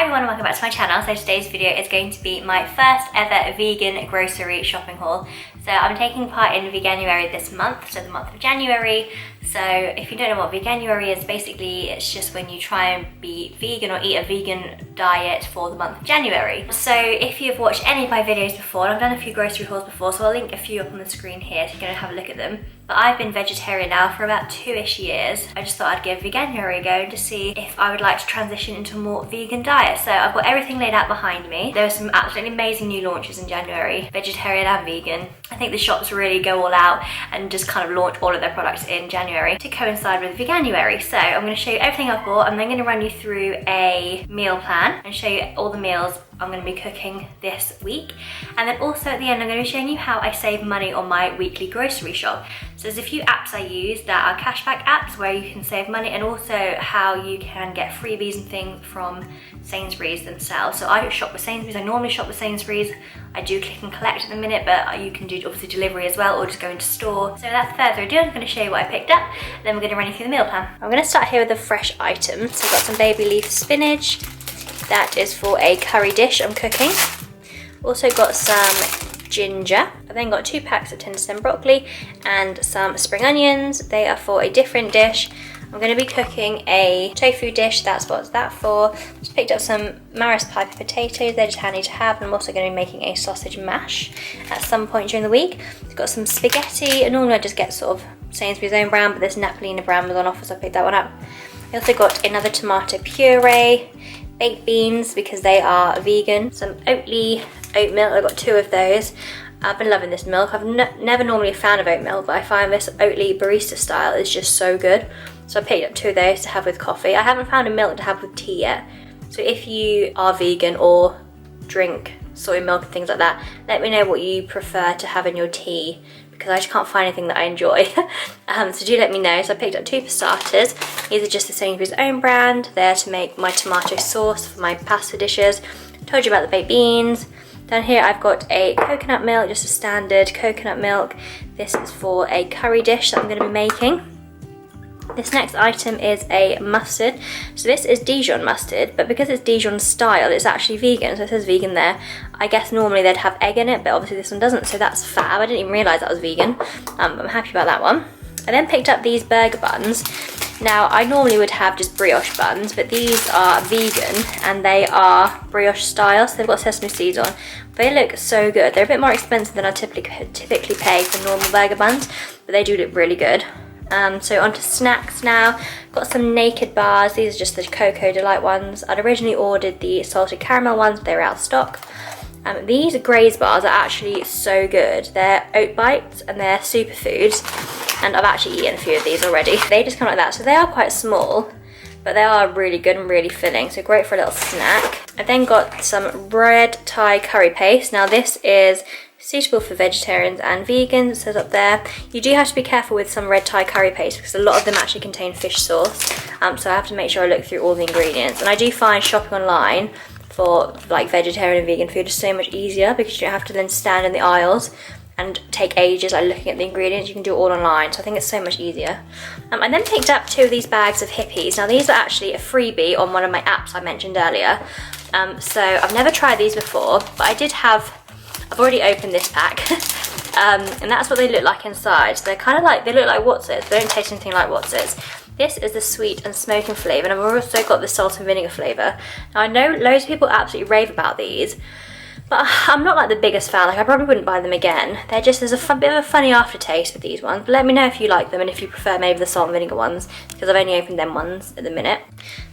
Hi everyone and welcome back to my channel. So today's video is going to be my first ever vegan grocery shopping haul. So I'm taking part in Veganuary this month, so the month of January. So if you don't know what Veganuary is, basically it's just when you try and be vegan or eat a vegan diet for the month of January. So if you've watched any of my videos before, and I've done a few grocery hauls before, so I'll link a few up on the screen here so you can have a look at them. But I've been vegetarian now for about 2-ish years. I just thought I'd give Veganuary a go to see if I would like to transition into a more vegan diet. So I've got everything laid out behind me. There are some absolutely amazing new launches in January, vegetarian and vegan. I think the shops really go all out and just kind of launch all of their products in January to coincide with Veganuary. So I'm going to show you everything I've bought, and then I'm going to run you through a meal plan and show you all the meals I'm going to be cooking this week. And then also at the end I'm going to be showing you how I save money on my weekly grocery shop. So there's a few apps I use that are cashback apps where you can save money, and also how you can get freebies and things from Sainsburys themselves. So I shop with Sainsburys, I normally shop with Sainsburys. I do click and collect at the minute, but you can do obviously delivery as well, or just go into store. So without further ado, I'm going to show you what I picked up, then we're going to run you through the meal plan. I'm going to start here with the fresh items. So I've got some baby leaf spinach. That is for a curry dish I'm cooking. Also got some ginger. I've then got 2 packs of tender stem broccoli and some spring onions. They are for a different dish. I'm going to be cooking a tofu dish, that's what that for. Just picked up some Maris Piper potatoes, they're just handy to have, and I'm also going to be making a sausage mash at some point during the week. I've got some spaghetti, and normally I just get sort of Sainsbury's own brand, but this Napolina brand was on offer, so I picked that one up. I also got another tomato puree, baked beans because they are vegan, some Oatly oat milk. I've got 2 of those. I've been loving this milk. I've never normally a fan of oat milk, but I find this Oatly barista style is just so good. So I picked up 2 of those to have with coffee. I haven't found a milk to have with tea yet. So if you are vegan or drink soy milk and things like that, let me know what you prefer to have in your tea, because I just can't find anything that I enjoy. So do let me know. So I picked up 2 for starters. These are just the Sainsbury's own brand. They're to make my tomato sauce for my pasta dishes. Told you about the baked beans. Down here I've got a coconut milk, just a standard coconut milk. This is for a curry dish that I'm going to be making. This next item is a mustard. So this is Dijon mustard, but because it's Dijon style, it's actually vegan, so it says vegan there. I guess normally they'd have egg in it, but obviously this one doesn't, so that's fab. I didn't even realise that was vegan. I'm happy about that one. I then picked up these burger buns. Now, I normally would have just brioche buns, but these are vegan and they are brioche style, so they've got sesame seeds on. They look so good. They're a bit more expensive than I typically pay for normal burger buns, but they do look really good. So onto snacks now. Got some Naked bars. These are just the Cocoa Delight ones. I'd originally ordered the salted caramel ones, but they were out of stock. These Graze bars are actually so good. They're oat bites and they're superfoods, and I've actually eaten a few of these already. They just come like that, so they are quite small, but they are really good and really filling, so great for a little snack. I then got some red Thai curry paste. Now this is suitable for vegetarians and vegans, it says up there. You do have to be careful with some red Thai curry paste because a lot of them actually contain fish sauce, so I have to make sure I look through all the ingredients. And I do find shopping online for like vegetarian and vegan food is so much easier because you don't have to then stand in the aisles and take ages like looking at the ingredients. You can do it all online, so I think it's so much easier. I then picked up 2 of these bags of Hippies. Now these are actually a freebie on one of my apps I mentioned earlier. So I've never tried these before, but I've already opened this pack. And that's what they look like inside. So they're kind of like, they look like Wotsits. They don't taste anything like Wotsits. This is the sweet and smoking flavour, and I've also got the salt and vinegar flavour. Now I know loads of people absolutely rave about these, but I'm not like the biggest fan. Like I probably wouldn't buy them again. There's a bit of a funny aftertaste with these ones, but let me know if you like them and if you prefer maybe the salt and vinegar ones, because I've only opened them ones at the minute.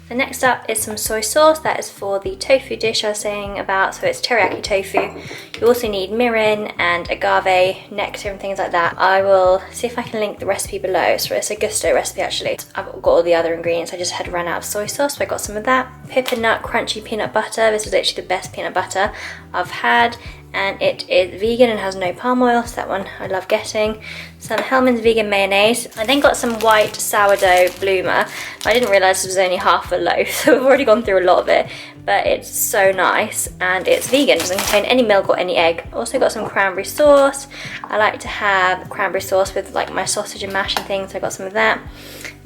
The next up is some soy sauce. That is for the tofu dish I was saying about, so it's teriyaki tofu. You also need mirin and agave nectar and things like that. I will see if I can link the recipe below. So it's a gusto recipe actually. I've got all the other ingredients, I just had run out of soy sauce, so I got some of that. Pippa nut crunchy peanut butter. This is actually the best peanut butter I've had, and it is vegan and has no palm oil, so that one I love getting. Some Hellmann's vegan mayonnaise. I then got some white sourdough bloomer. I didn't realise this was only half a loaf, so I've already gone through a lot of it, but it's so nice and it's vegan, doesn't contain any milk or any egg. Also got some cranberry sauce. I like to have cranberry sauce with like my sausage and mash and things, so I got some of that.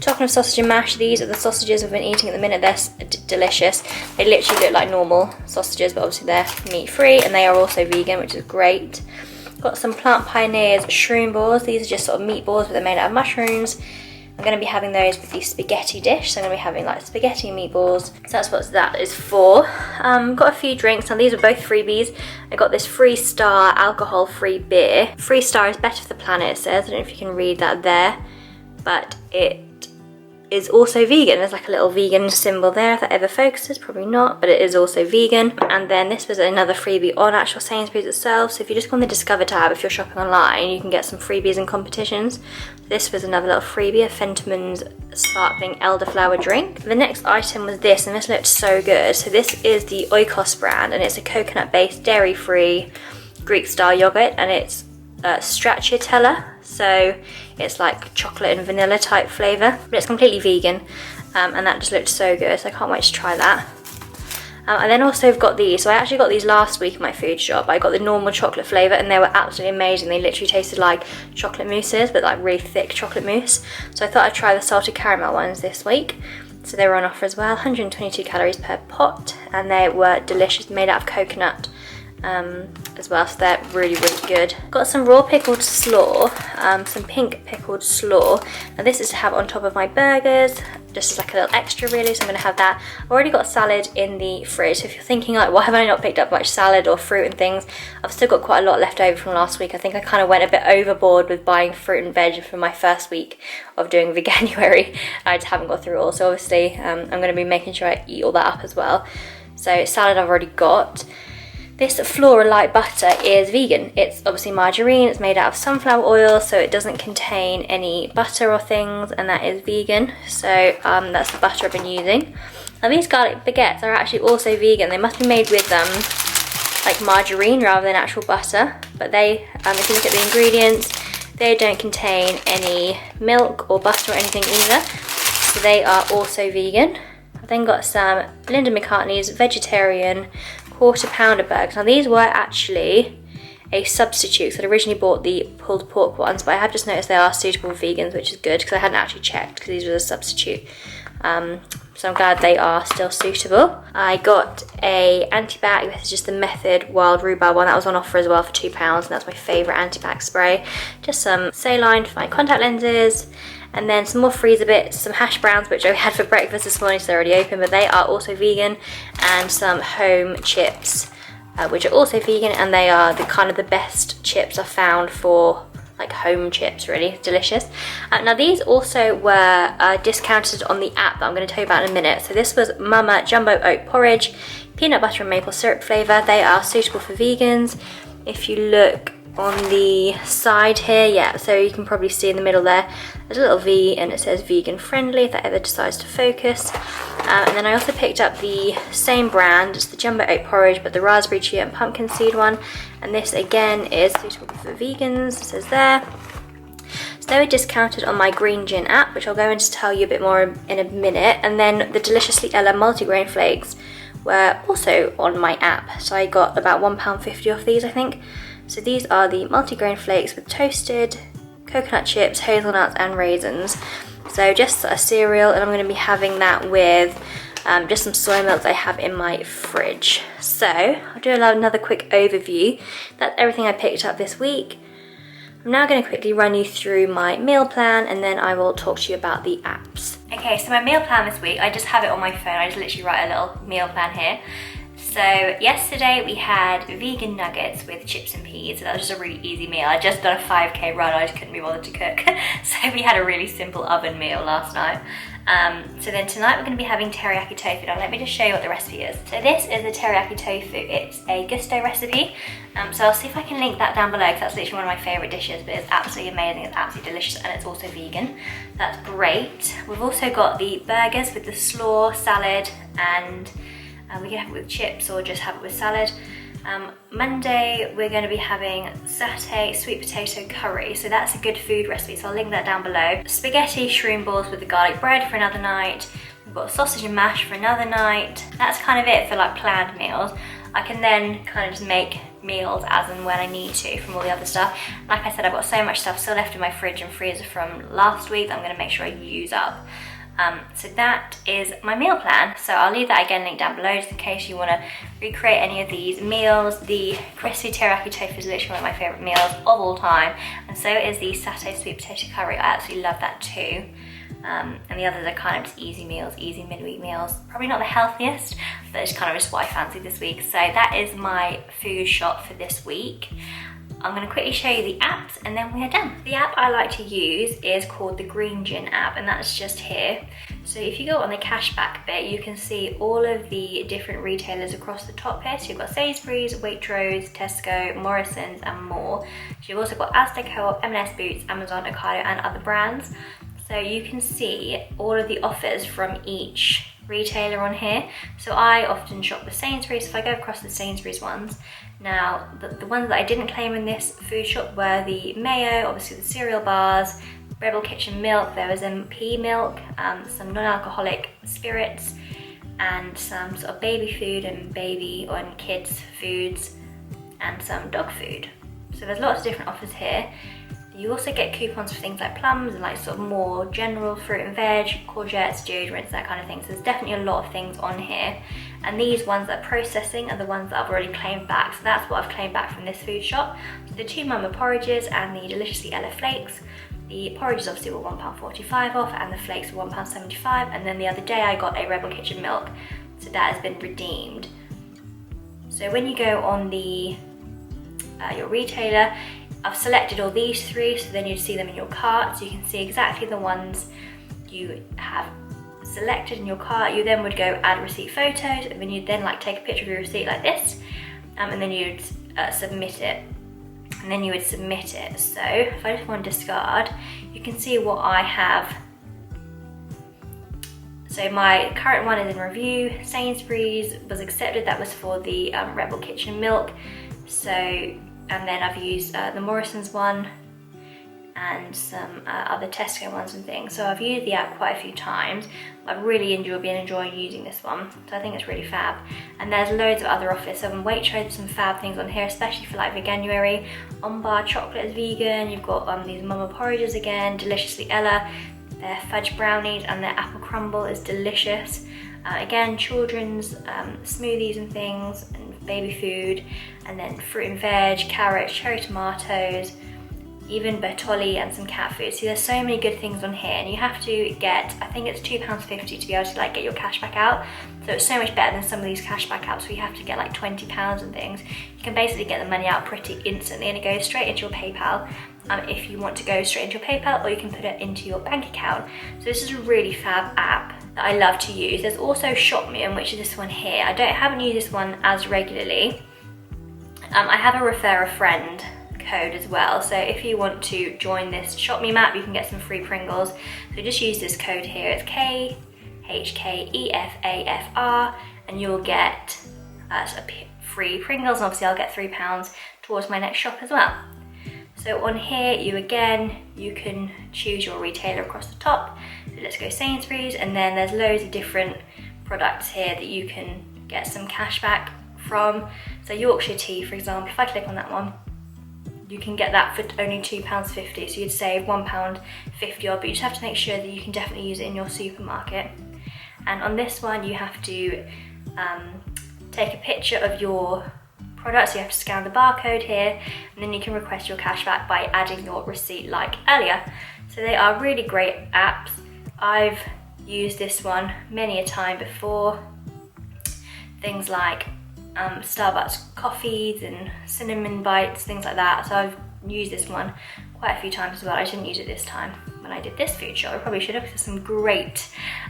Talking of sausage and mash, these are the sausages we've been eating at the minute. They're delicious. They literally look like normal sausages, but obviously they're meat-free, and they are also vegan, which is great. Got some Plant Pioneers shroom balls. These are just sort of meatballs, but they're made out of mushrooms. I'm going to be having those with the spaghetti dish, so I'm going to be having like spaghetti and meatballs. So that's what that is for. Got a few drinks. Now these are both freebies. I got this Freestar alcohol-free beer. Freestar is better for the planet, it says. I don't know if you can read that there, but it is also vegan. There's like a little vegan symbol there, if that ever focuses, probably not, but it is also vegan. And then this was another freebie on actual Sainsburys itself. So if you just go on the Discover tab, if you're shopping online, you can get some freebies and competitions. This was another little freebie, a Fentimans sparkling elderflower drink. The next item was this, and this looked so good. So this is the Oikos brand, and it's a coconut-based, dairy-free Greek-style yogurt, and it's stracciatella. So it's like chocolate and vanilla type flavour, but it's completely vegan, and that just looked so good, so I can't wait to try that. And then also I've got these. So I actually got these last week in my food shop. I got the normal chocolate flavour, and they were absolutely amazing. They literally tasted like chocolate mousses, but like really thick chocolate mousse. So I thought I'd try the salted caramel ones this week. So they were on offer as well, 122 calories per pot, and they were delicious, made out of coconut as well, so they're really, really good. Got some raw pickled slaw, some pink pickled slaw. Now this is to have on top of my burgers, just as like a little extra really, so I'm going to have that. I've already got salad in the fridge, so if you're thinking like, why have I not picked up much salad or fruit and things, I've still got quite a lot left over from last week. I think I kind of went a bit overboard with buying fruit and veg for my first week of doing Veganuary. I just haven't got through it all, so obviously I'm going to be making sure I eat all that up as well. So salad I've already got. This Flora Light butter is vegan. It's obviously margarine, it's made out of sunflower oil, so it doesn't contain any butter or things, and that is vegan. So that's the butter I've been using. Now these garlic baguettes are actually also vegan. They must be made with like margarine rather than actual butter, but they, if you look at the ingredients, they don't contain any milk or butter or anything either, so they are also vegan. I've then got some Linda McCartney's vegetarian quarter pounder burgers. Now these were actually a substitute, so I originally bought the pulled pork ones, but I have just noticed they are suitable for vegans, which is good because I hadn't actually checked because these were a substitute. So I'm glad they are still suitable. I got a anti-bac. This is just the Method Wild Rhubarb one. That was on offer as well for £2, and that's my favourite anti-bac spray. Just some saline for my contact lenses, and then some more freezer bits, some hash browns, which I had for breakfast this morning, so they're already open, but they are also vegan, and some home chips, which are also vegan, and they are the kind of the best chips I've found for like home chips, really delicious. Now these also were discounted on the app that I'm going to tell you about in a minute. So this was Mama Jumbo Oat Porridge, peanut butter and maple syrup flavour. They are suitable for vegans. If you look on the side here, yeah, so you can probably see in the middle there, there's a little V and it says vegan friendly if that ever decides to focus. And then I also picked up the same brand, it's the Jumbo Oat Porridge, but the raspberry chia and pumpkin seed one, and this again is suitable for vegans, it says there. So they were discounted on my GreenJinn app, which I'll go into tell you a bit more in a minute. And then the Deliciously Ella multigrain flakes were also on my app, so I got about £1.50 off these, I think. So these are the multigrain flakes with toasted coconut chips, hazelnuts and raisins. So just a cereal, and I'm going to be having that with just some soy milk that I have in my fridge. So I'll do another quick overview. That's everything I picked up this week. I'm now going to quickly run you through my meal plan, and then I will talk to you about the apps. Okay, so my meal plan this week, I just have it on my phone. I just literally write a little meal plan here. So yesterday we had vegan nuggets with chips and peas. So that was just a really easy meal. I'd just done a 5k run, I just couldn't be bothered to cook. So we had a really simple oven meal last night. So then tonight we're going to be having teriyaki tofu. Now let me just show you what the recipe is. So this is the teriyaki tofu. It's a gusto recipe. So I'll see if I can link that down below, because that's literally one of my favourite dishes, but it's absolutely amazing, it's absolutely delicious, and it's also vegan. That's great. We've also got the burgers with the slaw, salad, and we can have it with chips or just have it with salad. Monday we're going to be having satay sweet potato curry, so that's a good food recipe, so I'll link that down below. Spaghetti shroom balls with the garlic bread for another night. We've got sausage and mash for another night. That's kind of it for like planned meals. I can then kind of just make meals as and when I need to from all the other stuff. Like I said, I've got so much stuff still left in my fridge and freezer from last week that I'm going to make sure I use up. So that is my meal plan. So I'll leave that again linked down below just in case you want to recreate any of these meals. The crispy teriyaki tofu is literally one of my favourite meals of all time, and so is the satay sweet potato curry. I absolutely love that too. And the others are kind of just easy meals, easy midweek meals. Probably not the healthiest, but it's kind of just what I fancy this week. So that is my food shop for this week. I'm going to quickly show you the apps and then we are done. The app I like to use is called the GreenJinn app, and that's just here. So if you go on the cashback bit, you can see all of the different retailers across the top here. So you've got Sainsburys, Waitrose, Tesco, Morrison's and more. So you've also got Asda Co-op, M&S Boots, Amazon, Ocado and other brands. So you can see all of the offers from each retailer on here. So I often shop with Sainsburys, so if I go across the Sainsburys ones. Now, the ones that I didn't claim in this food shop were the mayo, obviously the cereal bars, Rebel Kitchen milk, there was pea milk, some non-alcoholic spirits, and some sort of baby food and baby and kids foods, and some dog food. So there's lots of different offers here. You also get coupons for things like plums and like sort of more general fruit and veg, courgettes, deodorants, that kind of thing. So there's definitely a lot of things on here. And these ones that are processing are the ones that I've already claimed back. So that's what I've claimed back from this food shop. So the 2 Mama porridges and the Deliciously Ella flakes. The porridges obviously were £1.45 off and the flakes were £1.75. And then the other day I got a Rebel Kitchen milk. So that has been redeemed. So when you go on the your retailer, I've selected all these 3, so then you'd see them in your cart, so you can see exactly the ones you have selected in your cart. You then would go add receipt photos, and then you'd then like take a picture of your receipt like this, and then you'd submit it. And then you would submit it. So if I just want to discard, you can see what I have. So my current one is in review. Sainsbury's was accepted, that was for the Rebel Kitchen milk. So, and then I've used the Morrison's one and some other Tesco ones and things. So I've used the app quite a few times. I've really been enjoying using this one. So I think it's really fab. And there's loads of other offers. So on Waitrose, some fab things on here, especially for like Veganuary. On bar chocolate is vegan. You've got these Mama porridges again, Deliciously Ella. Their fudge brownies and their apple crumble is delicious. Again, children's smoothies and things, and baby food, and then fruit and veg, carrots, cherry tomatoes, even Bertolli and some cat food. So there's so many good things on here, and you have to get, I think it's £2.50 to be able to like get your cash back out. So it's so much better than some of these cashback apps where you have to get like £20 and things. You can basically get the money out pretty instantly, and it goes straight into your PayPal. If you want to go straight into your PayPal, or you can put it into your bank account. So this is a really fab app that I love to use. There's also Shopmium, which is this one here. I haven't used this one as regularly. I have a refer a friend code as well. So if you want to join this Shopmium app, you can get some free Pringles. So just use this code here. It's KHKEFAFR, and you'll get free Pringles. And obviously I'll get £3 towards my next shop as well. So on here, you can choose your retailer across the top. So let's go Sainsbury's, and then there's loads of different products here that you can get some cash back from. So Yorkshire tea, for example, if I click on that one, you can get that for only £2.50. So you'd save £1.50 odd, but you just have to make sure that you can definitely use it in your supermarket. And on this one, you have to take a picture of your products. So you have to scan the barcode here, and then you can request your cash back by adding your receipt like earlier. So they are really great apps. I've used this one many a time before. Things like Starbucks coffees and cinnamon bites, things like that. So I've used this one quite a few times as well. I didn't use it this time when I did this food shop. I probably should have, because there's some great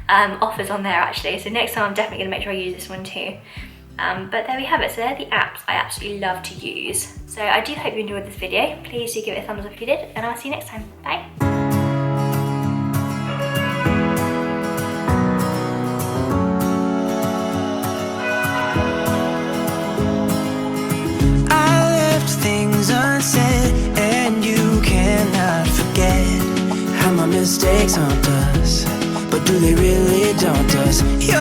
offers on there actually. So next time I'm definitely going to make sure I use this one too. But there we have it. So they're the apps I absolutely love to use. So I do hope you enjoyed this video. Please do give it a thumbs up if you did, and I'll see you next time. Bye. Things unsaid, and you cannot forget how my mistakes haunt us, but do they really daunt us?